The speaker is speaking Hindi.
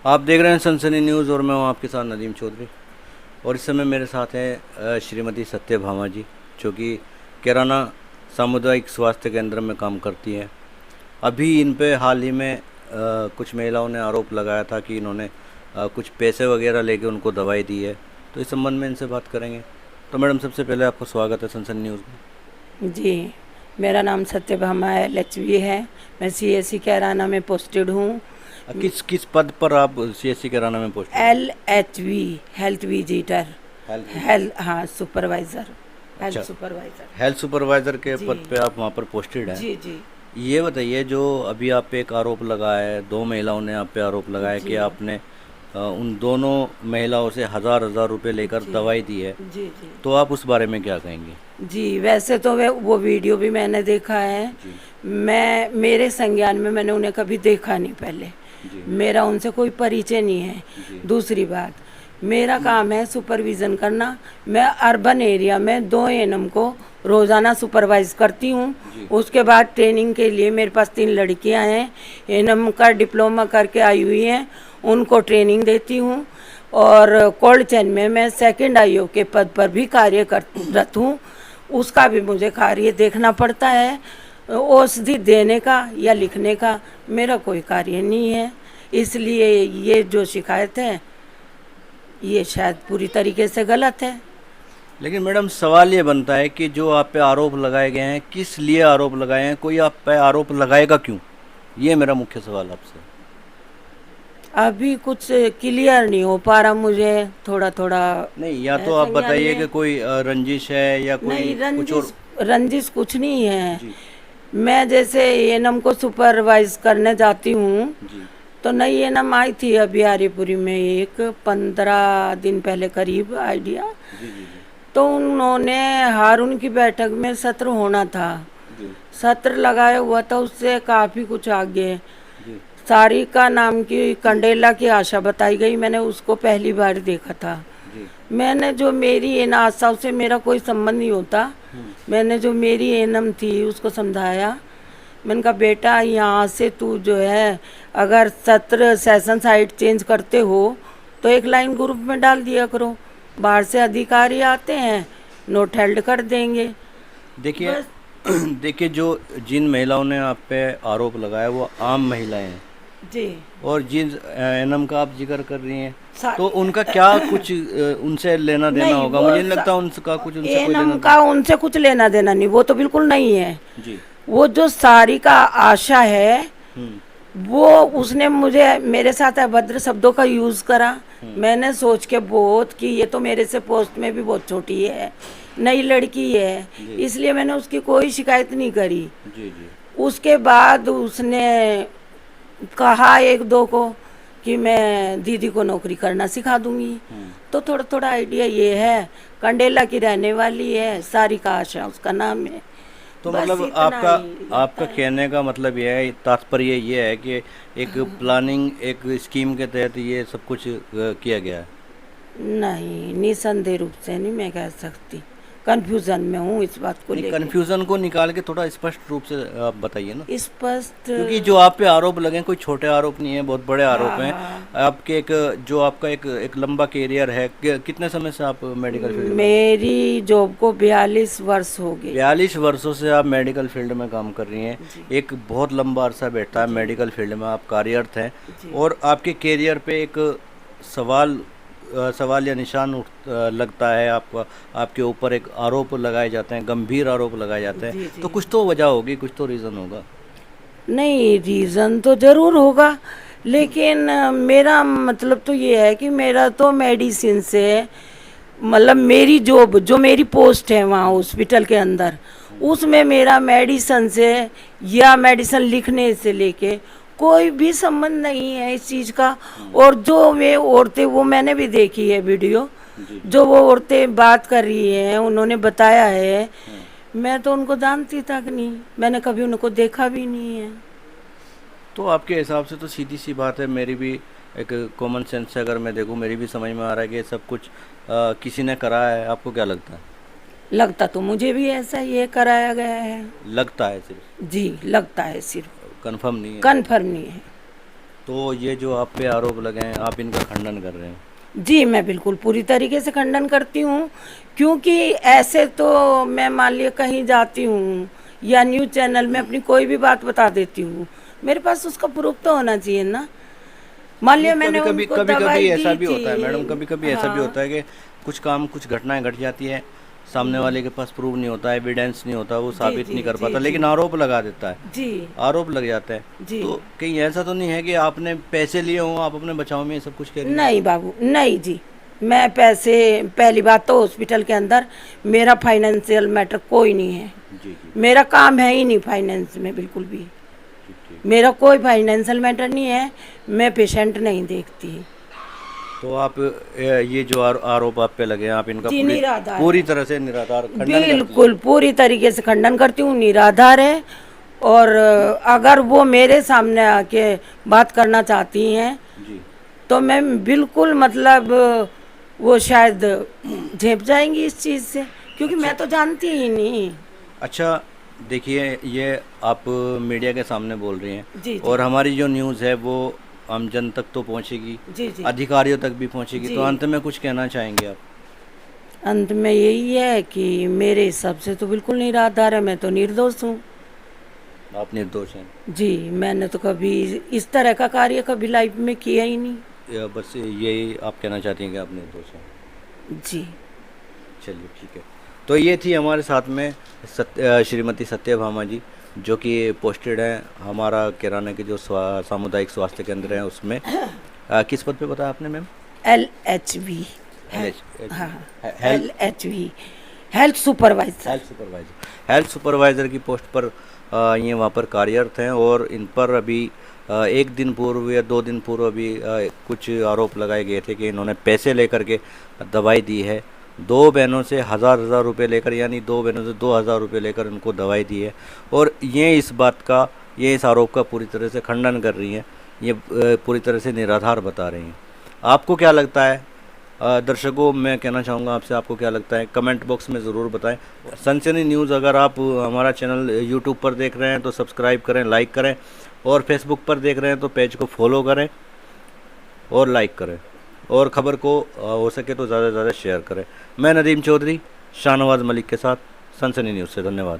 आप देख रहे हैं सनसनी न्यूज़ और मैं हूं आपके साथ नदीम चौधरी। और इस समय मेरे साथ हैं श्रीमती सत्यभामा जी, जो कि कैराना सामुदायिक स्वास्थ्य केंद्र में काम करती हैं। अभी इन पे हाल ही में कुछ महिलाओं ने आरोप लगाया था कि इन्होंने कुछ पैसे वगैरह लेके उनको दवाई दी है, तो इस संबंध में इनसे बात करेंगे। तो मैडम, सबसे पहले आपको स्वागत है सनसनी न्यूज़ में। जी, मेरा नाम सत्यभामा LHV है। मैं CSC कैराना में पोस्टेड हूँ। किस किस पद पर आप CSC कैराना में पोस्ट हैं? LHV हेल्थ विजिटर, हेल्थ, हाँ, supervisor, health supervisor. Health supervisor के जी पद पे आप वहाँ पर पोस्टेड हैं। जी जी ये बताइए, जो अभी आप पे एक आरोप लगा है, दो महिलाओं ने आप पे आरोप लगाया कि जी आपने उन दोनों महिलाओं से हज़ार हज़ार रुपये लेकर जी दवाई दी है, जी जी तो आप उस बारे में क्या कहेंगे? जी। वैसे तो वो वीडियो भी मैंने देखा है। जी मेरे संज्ञान में मैंने उन्हें कभी देखा नहीं पहले। जी मेरा उनसे कोई परिचय नहीं है। जी दूसरी बात, मेरा काम है सुपरविज़न करना। मैं अर्बन एरिया में 2 ANM को रोज़ाना सुपरवाइज करती हूँ। जी उसके बाद ट्रेनिंग के लिए मेरे पास 3 लड़कियाँ हैं, ANM का डिप्लोमा करके आई हुई हैं, उनको ट्रेनिंग देती हूँ। और कोल्ड चेन में मैं सेकंड IO के पद पर भी कार्यरत हूँ। उसका भी मुझे कार्य देखना पड़ता है। औषधि देने का या लिखने का मेरा कोई कार्य नहीं है। इसलिए ये जो शिकायत है ये शायद पूरी तरीके से गलत है। लेकिन मैडम, सवाल ये बनता है कि जो आप पे आरोप लगाए गए हैं, किस लिए आरोप लगाए हैं? कोई आप पे आरोप लगाएगा क्यों? ये मेरा मुख्य सवाल आपसे। अभी कुछ क्लियर नहीं हो पा रहा मुझे, थोड़ा थोड़ा। नहीं, या तो आप संज्ञान बताइए कि में कोई रंजिश है या कोई नहीं, कुछ और। रंजिश कुछ नहीं है। जी मैं जैसे ANM को सुपरवाइज करने जाती हूँ, जी तो नई ANM आई थी अभी हरिपुरी में, एक 15 दिन पहले करीब आइडिया। जी जी तो उन्होंने हारून की बैठक में सत्र होना था, जी सत्र लगाया हुआ था। उससे काफ़ी कुछ आगे जी सारिका नाम की कंडेला की आशा बताई गई। मैंने उसको पहली बार देखा था। जी मैंने जो मेरी आशा, उससे मेरा कोई संबंध नहीं होता। मैंने जो मेरी ANM थी उसको समझाया। मैंने कहा, बेटा यहाँ से तू जो है, अगर सत्र सेशन साइट चेंज करते हो तो एक लाइन ग्रुप में डाल दिया करो, बाहर से अधिकारी आते हैं, नोट हेल्ड कर देंगे। देखिए बस। देखिए, जो जिन महिलाओं ने आप पे आरोप लगाया वो आम महिलाएं हैं, जी। और जिन एनम का आप जिक्र कर रही हैं, सा- तो उनका क्या कुछ उनसे लेना देना नहीं, होगा? वो मुझे नहीं लगता उनका कुछ उनसे कोई लेना ANM देना। का उनसे कुछ लेना देना नहीं, वो तो बिल्कुल नहीं है। जी। वो जो सारिका आशा है, हम्म वो उसने मुझे मेरे साथ अभद्र शब्दों का यूज़ करा। मैंने सोच के बहुत कि ये तो मेरे से पोस्ट में भी बहुत छोटी है, नई लड़की है, जी इसलिए मैंने उसकी कोई शिकायत नहीं करी। जी जी उसके बाद उसने कहा एक दो को कि मैं दीदी को नौकरी करना सिखा दूंगी। तो थोड़ा थोड़ा आइडिया ये है, कंडेला की रहने वाली है, सारिका आशा उसका नाम है। तो बस मतलब इतना आपका ही लगता आपका है। कहने का मतलब यह है, तात्पर्य ये है कि एक प्लानिंग, एक स्कीम के तहत ये सब कुछ किया गया है। नहीं, निसंदेह रूप से नहीं मैं कह सकती। कंफ्यूजन में हूँ इस बात को नहीं, लेके। कन्फ्यूज़न को निकाल के थोड़ा स्पष्ट रूप से आप बताइए ना, स्पष्ट। क्योंकि जो आप पे आरोप लगे हैं कोई छोटे आरोप नहीं है, बहुत बड़े आरोप हैं। हाँ, आपके एक जो आपका एक लंबा कैरियर है, कितने समय से आप मेडिकल फील्ड में? मेरी जॉब को 42 वर्ष हो गए। 42 वर्षों से आप मेडिकल फील्ड में काम कर रही हैं। जी एक बहुत लंबा अरसा बैठा है मेडिकल फील्ड में, आप कार्यरत हैं। जी और आपके कैरियर पे एक सवाल सवाल या निशान लगता है आपका, आपके ऊपर एक आरोप लगाए जाते हैं, गंभीर आरोप लगाए जाते जी हैं। जी। तो कुछ तो वजह होगी, कुछ तो रीज़न होगा। नहीं, रीज़न तो ज़रूर होगा, लेकिन मेरा मतलब तो ये है कि मेरा तो मेडिसिन से, मतलब मेरी जॉब जो मेरी पोस्ट है वहाँ हॉस्पिटल के अंदर, उसमें मेरा मेडिसिन से या मेडिसिन लिखने से लेके कोई भी संबंध नहीं है इस चीज़ का। और जो वे औरतें, वो मैंने भी देखी है वीडियो, जी जो वो औरतें बात कर रही हैं, उन्होंने बताया है, मैं तो उनको जानती तक नहीं, मैंने कभी उनको देखा भी नहीं है। तो आपके हिसाब से तो सीधी सी बात है, मेरी भी एक कॉमन सेंस से अगर मैं देखूं, मेरी भी समझ में आ रहा है कि सब कुछ किसी ने करा है। आपको क्या लगता है? लगता तो मुझे भी ऐसा ही कराया गया है। लगता है सिर्फ, जी, लगता है, सिर्फ कंफर्म नहीं है। कन्फर्म नहीं है। तो ये जो आप पे आरोप लगे हैं, आप इनका खंडन कर रहे हैं? जी, मैं बिल्कुल पूरी तरीके से खंडन करती हूँ, क्योंकि ऐसे तो मैं मान लिया कहीं जाती हूँ या न्यूज़ चैनल में अपनी कोई भी बात बता देती हूँ, मेरे पास उसका प्रूफ तो होना चाहिए ना। मान लिया मैंने कभी उनको कभी दवाई ऐसा दी भी होता है थी। मैडम, कभी कभी ऐसा भी हाँ, होता है कि कुछ घटनाएं घट जाती है, सामने वाले के पास प्रूफ नहीं होता, एविडेंस नहीं होता, वो जी साबित जी नहीं कर जी पाता, जी लेकिन आरोप लगा देता है, जी आरोप लग जाता है। जी। तो कहीं ऐसा तो नहीं है कि आपने पैसे लिए हों, आप अपने बचाव में ये सब कुछ कह रही हैं? नहीं बाबू, नहीं जी, मैं पैसे, पहली बात तो हॉस्पिटल के अंदर मेरा फाइनेंशियल मैटर कोई नहीं है, जी जी। मेरा काम है ही नहीं फाइनेंस में बिल्कुल भी, ठीक ठीक। मेरा कोई फाइनेंशियल मैटर नहीं है, मैं पेशेंट नहीं देखती। तो आप ये जो आरोप आप पे लगे हैं, आप इनका जी, निराधार पूरी है। तरह से निराधार खंडन करती हैं? बिल्कुल पूरी तरीके से खंडन करती हूँ, निराधार है। और अगर वो मेरे सामने आके बात करना चाहती हैं जी। तो मैं बिल्कुल मतलब वो शायद झेप जाएंगी इस चीज़ से, क्योंकि मैं तो जानती ही नहीं। अच्छा, देखिए, ये आप मीडिया के सामने बोल रही हैं, जी जी और हमारी जो न्यूज़ है वो आम जन तक तो पहुंचेगी, जी जी। अधिकारियों तक भी पहुंचेगी, जी। तो अंत में कुछ कहना चाहेंगे आप? अंत में यही है कि मेरे हिसाब से तो बिल्कुल निराधार है, मैं तो निर्दोष हूँ। आप निर्दोष हैं? जी, मैंने तो कभी इस तरह का कार्य कभी लाइफ में किया ही नहीं। या बस यही आप कहना चाहती हैं कि आप निर्दोष हैं? जी। चलिए, ठीक है। तो ये थी हमारे साथ में श्रीमती सत्यभामा जी, जो कि पोस्टेड हैं हमारा किराना के जो सामुदायिक स्वास्थ्य केंद्र है उसमें। किस पद पे बताया आपने मैम? LHV। हाँ, health LHV, health supervisor. Health supervisor की पोस्ट पर ये वहाँ पर कार्यरत हैं, और इन पर अभी एक दिन पूर्व या 2 दिन पूर्व अभी कुछ आरोप लगाए गए थे कि इन्होंने पैसे लेकर के दवाई दी है। 2 बहनों से हज़ार रुपए लेकर, यानी 2 बहनों से 2000 रुपये लेकर उनको दवाई दी है, और ये इस आरोप का पूरी तरह से खंडन कर रही हैं। ये पूरी तरह से निराधार बता रही हैं। आपको क्या लगता है? दर्शकों, मैं कहना चाहूँगा आपसे, आपको क्या लगता है कमेंट बॉक्स में ज़रूर बताएं। सनसनी न्यूज़ अगर आप हमारा चैनल यूट्यूब पर देख रहे हैं तो सब्सक्राइब करें, लाइक करें, और फेसबुक पर देख रहे हैं तो पेज को फॉलो करें और लाइक करें, और ख़बर को हो सके तो ज़्यादा से ज़्यादा शेयर करें। मैं नदीम चौधरी शाहनवाज़ मलिक के साथ, सनसनी न्यूज़ से। धन्यवाद।